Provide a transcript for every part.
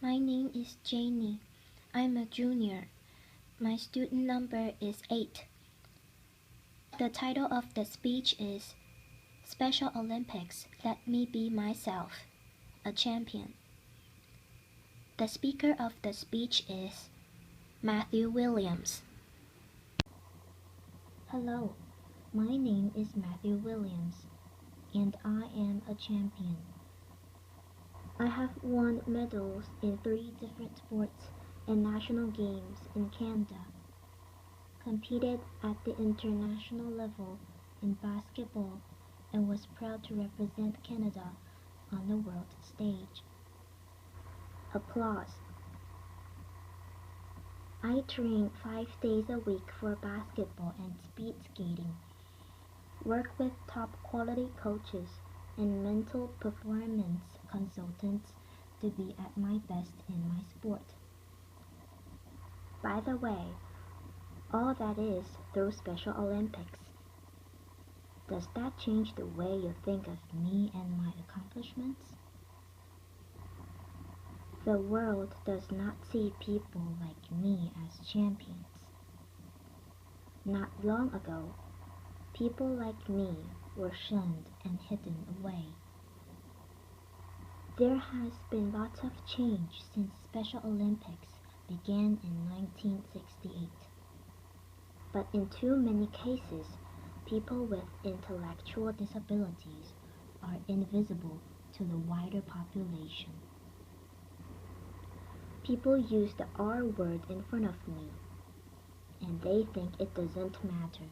My name is Janie. I'm a junior. My student number is 8. The title of the speech is Special Olympics, Let Me Be Myself, a Champion. The speaker of the speech is Matthew Williams. Hello, my name is Matthew Williams, and I am a champion. I have won medals in 3 different sports and national games in Canada, competed at the international level in basketball, and was proud to represent Canada on the world stage. Applause. I train 5 days a week for basketball and speed skating, work with top quality coaches and mental performance consultants to be at my best in my sport. By the way, all that is through Special Olympics. Does that change the way you think of me and my accomplishments? The world does not see people like me as champions. Not long ago, people like me were shunned and hidden away. There has been lots of change since Special Olympics began in 1968. But in too many cases, people with intellectual disabilities are invisible to the wider population. People use the R word in front of me, and they think it doesn't matter.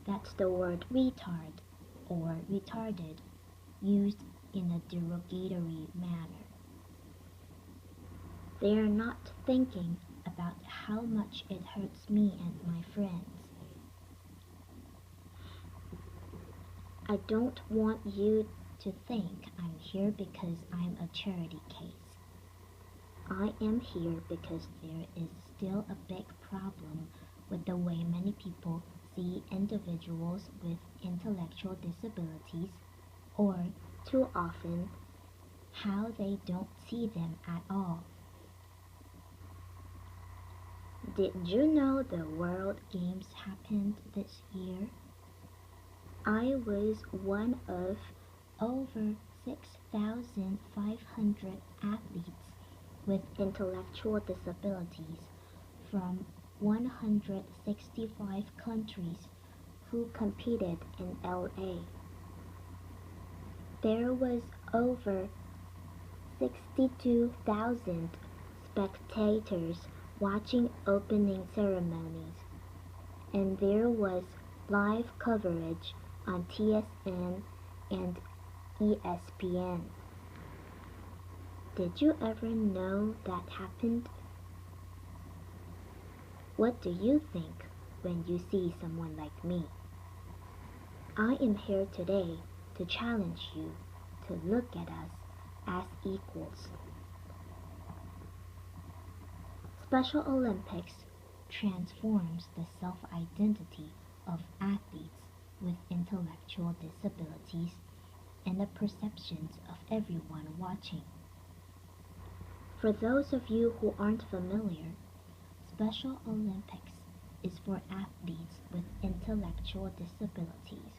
That's the word retard or retarded, used in a derogatory manner. They are not thinking about how much it hurts me and my friends. I don't want you to think I'm here because I'm a charity case. I am here because there is still a big problem with the way many people see individuals with intellectual disabilities, or too often, how they don't see them at all. Did you know the World Games happened this year? I was one of over 6,500 athletes with intellectual disabilities from 165 countries who competed in LA. There was over 62,000 spectators watching opening ceremonies, and there was live coverage on TSN and ESPN. Did you ever know that happened? What do you think when you see someone like me? I am here today to challenge you to look at us as equals. Special Olympics transforms the self-identity of athletes with intellectual disabilities and the perceptions of everyone watching. For those of you who aren't familiar, Special Olympics is for athletes with intellectual disabilities.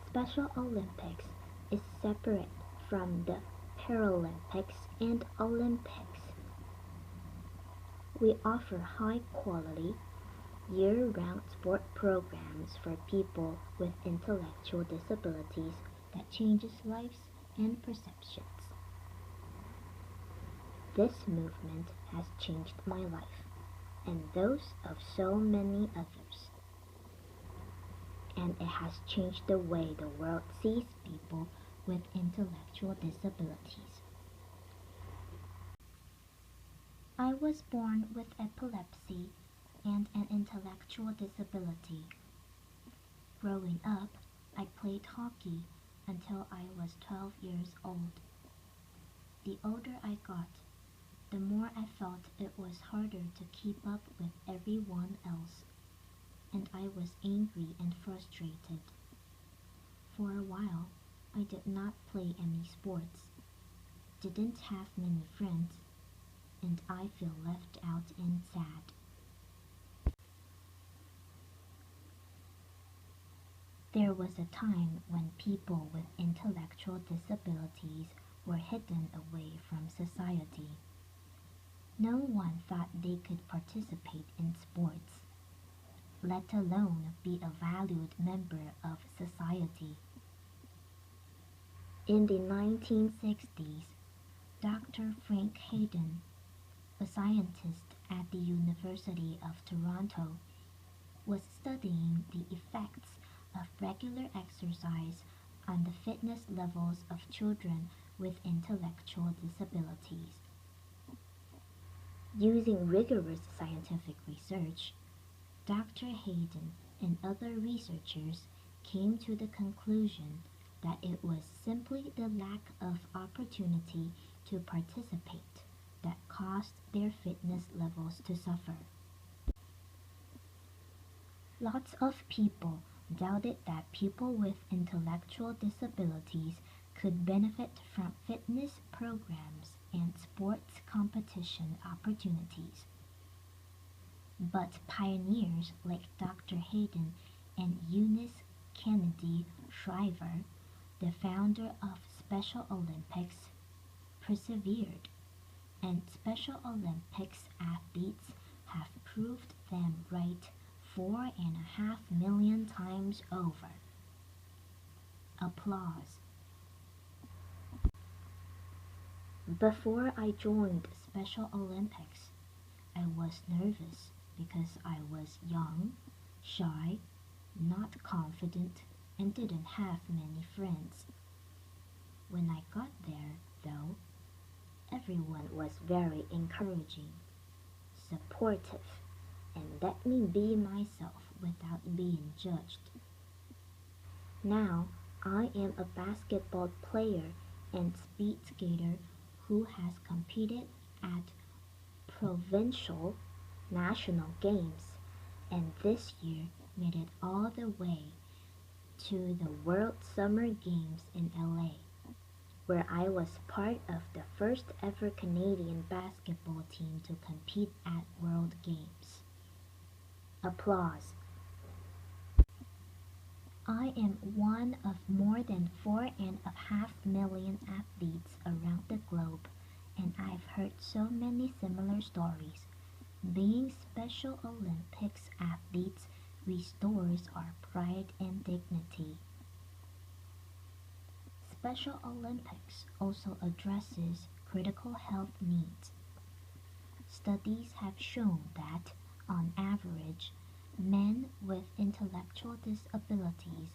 Special Olympics is separate from the Paralympics and Olympics. We offer high-quality, year-round sport programs for people with intellectual disabilities that changes lives and perceptions. This movement has changed my life and those of so many others. And it has changed the way the world sees people with intellectual disabilities. I was born with epilepsy and an intellectual disability. Growing up, I played hockey until I was 12 years old. The older I got, the more I felt it was harder to keep up with everyone else, and I was angry and frustrated. For a while, I did not play any sports. didn't have many friends, and I feel left out and sad. There was a time when people with intellectual disabilities were hidden away from society. No one thought they could participate in sports, let alone be a valued member of society. In the 1960s, Dr. Frank Hayden, a scientist at the University of Toronto, was studying the effects of regular exercise on the fitness levels of children with intellectual disabilities. Using rigorous scientific research, Dr. Hayden and other researchers came to the conclusion that it was simply the lack of opportunity to participate that caused their fitness levels to suffer. Lots of people doubted that people with intellectual disabilities could benefit from fitness programs and sports competition opportunities. But pioneers like Dr. Hayden and Eunice Kennedy Shriver, the founder of Special Olympics, persevered, and Special Olympics athletes have proved them right 4.5 million times over. Applause. Before I joined Special Olympics, I was nervous because I was young, shy, not confident, and didn't have many friends. When I got there, though, everyone was very encouraging, supportive, and let me be myself without being judged. Now, I am a basketball player and speed skater who has competed at provincial, national games, and this year made it all the way to the World Summer Games in LA, where I was part of the first ever Canadian basketball team to compete at World Games. Applause. I am one of more than 4.5 million athletes around the globe, and I've heard so many similar stories. Being Special Olympics athletes restores our pride and dignity. Special Olympics also addresses critical health needs. Studies have shown that, on average, men with intellectual disabilities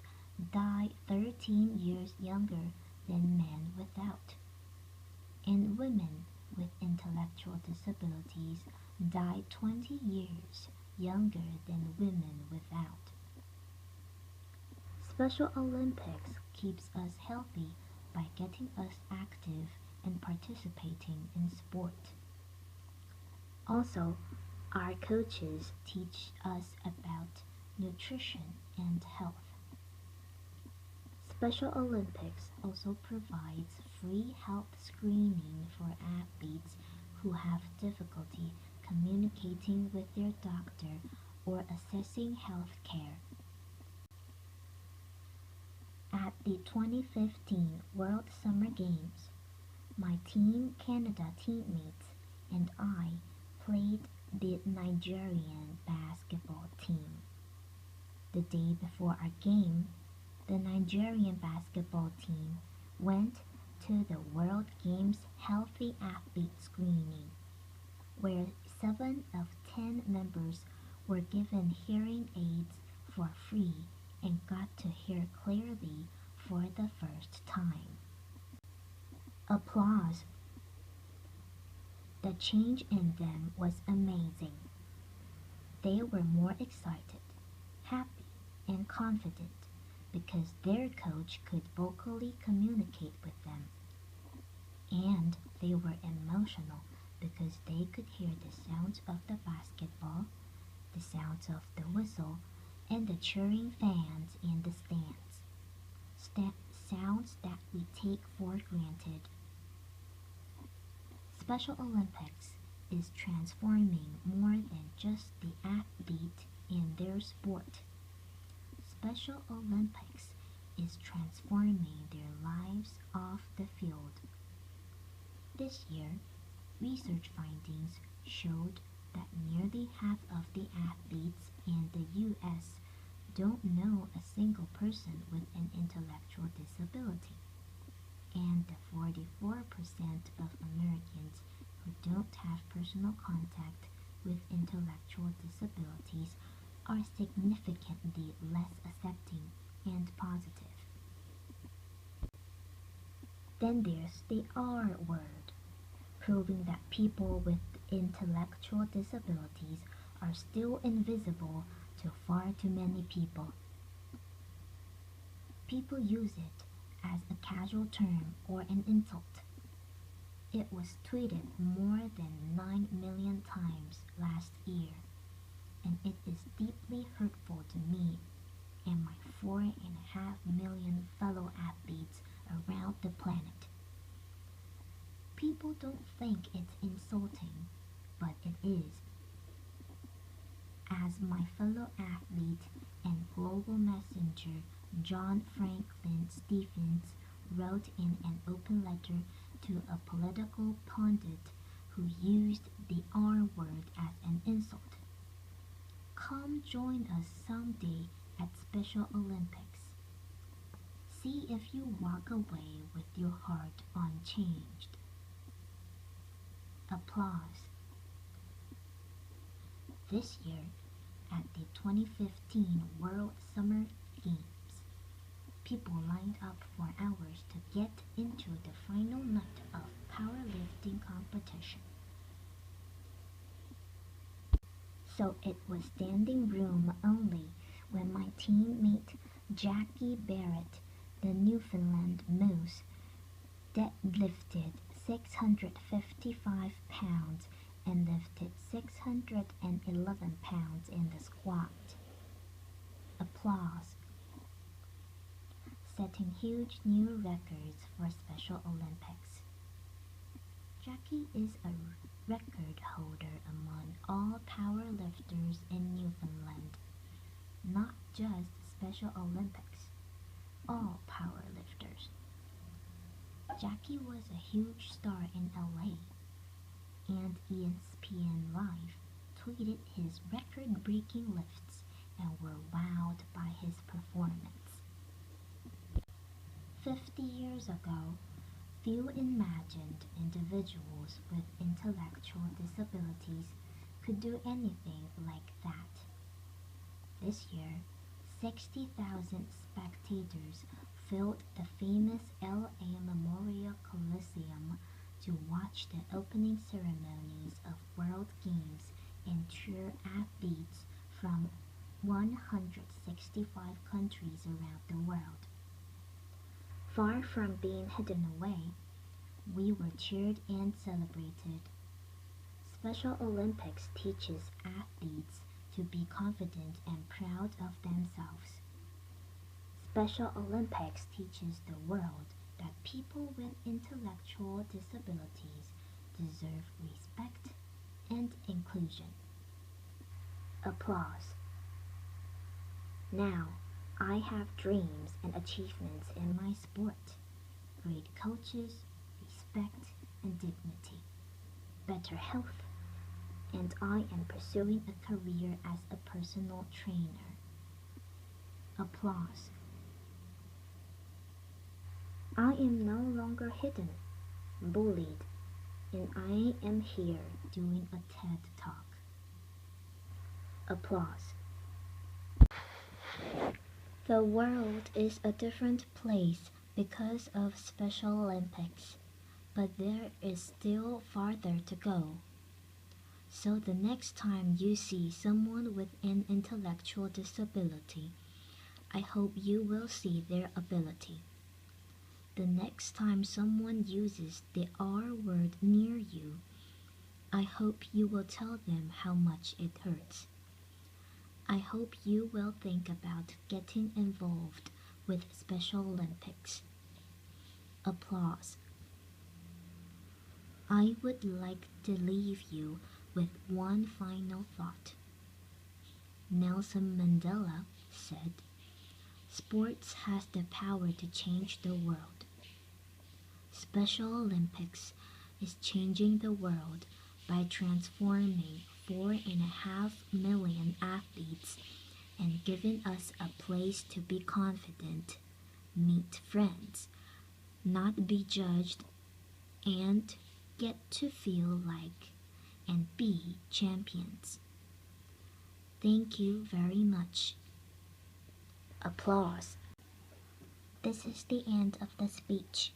die 13 years younger than men without, and women with intellectual disabilities die 20 years younger than women without. Special Olympics keeps us healthy by getting us active and participating in sport. Also, our coaches teach us about nutrition and health. Special Olympics also provides free health screening for athletes who have difficulty communicating with their doctor or accessing health care. At the 2015 World Summer Games, my Team Canada teammates and I played the Nigerian basketball team. The day before our game, the Nigerian basketball team went to the World Games Healthy Athlete Screening, where 7 of 10 members were given hearing aids for free and got to hear clearly for the first time. Applause. The change in them was amazing. They were more excited, happy, and confident because their coach could vocally communicate with them. And they were emotional because they could hear the sounds of the basketball, the sounds of the whistle, and the cheering fans in the stands. Sounds that we take for granted. Special Olympics is transforming more than just the athlete in their sport. Special Olympics is transforming their lives off the field. This year, research findings showed that nearly half of the athletes in the U.S. don't know a single person with an intellectual disability, and the 44% of Americans who don't have personal contact with intellectual disabilities are significantly less accepting and positive. Then there's the R word, proving that people with intellectual disabilities are still invisible to far too many people. People use it as a casual term or an insult. It was tweeted more than 9 million times last year, and it is deeply hurtful to me and my 4.5 million fellow athletes around the planet. People don't think it's insulting, but it is. As my fellow athlete and global messenger John Franklin Stephens wrote in an open letter to a political pundit who used the R word as an insult. Come join us someday at Special Olympics. See if you walk away with your heart unchanged. Applause. This year, at the 2015 World Summer Games, people lined up for hours to get into the final night of powerlifting competition. So it was standing room only when my teammate Jackie Barrett, the Newfoundland Moose, deadlifted 655 pounds and lifted 611 pounds in the squat. Applause. Setting huge new records for Special Olympics. Jackie is a record holder among all powerlifters in Newfoundland, not just Special Olympics, all powerlifters. Jackie was a huge star in LA, and ESPN Live tweeted his record-breaking lifts and were wowed by his performance. 50 years ago, few imagined individuals with intellectual disabilities could do anything like that. This year, 60,000 spectators filled the famous LA Memorial Coliseum to watch the opening ceremonies of World Games and cheer athletes from 165 countries around the world. Far from being hidden away, we were cheered and celebrated. Special Olympics teaches athletes to be confident and proud of themselves. Special Olympics teaches the world that people with intellectual disabilities deserve respect and inclusion. Applause. Now, I have dreams and achievements in my sport. Great coaches, respect and dignity, better health, and I am pursuing a career as a personal trainer. Applause. I am no longer hidden, bullied, and I am here doing a TED Talk. Applause. The world is a different place because of Special Olympics, but there is still farther to go. So the next time you see someone with an intellectual disability, I hope you will see their ability. The next time someone uses the R word near you, I hope you will tell them how much it hurts. I hope you will think about getting involved with Special Olympics. Applause. I would like to leave you with one final thought. Nelson Mandela said, "Sports has the power to change the world." Special Olympics is changing the world by transforming 4.5 million athletes and giving us a place to be confident, meet friends, not be judged, and get to feel like and be champions. Thank you very much. Applause. This is the end of the speech.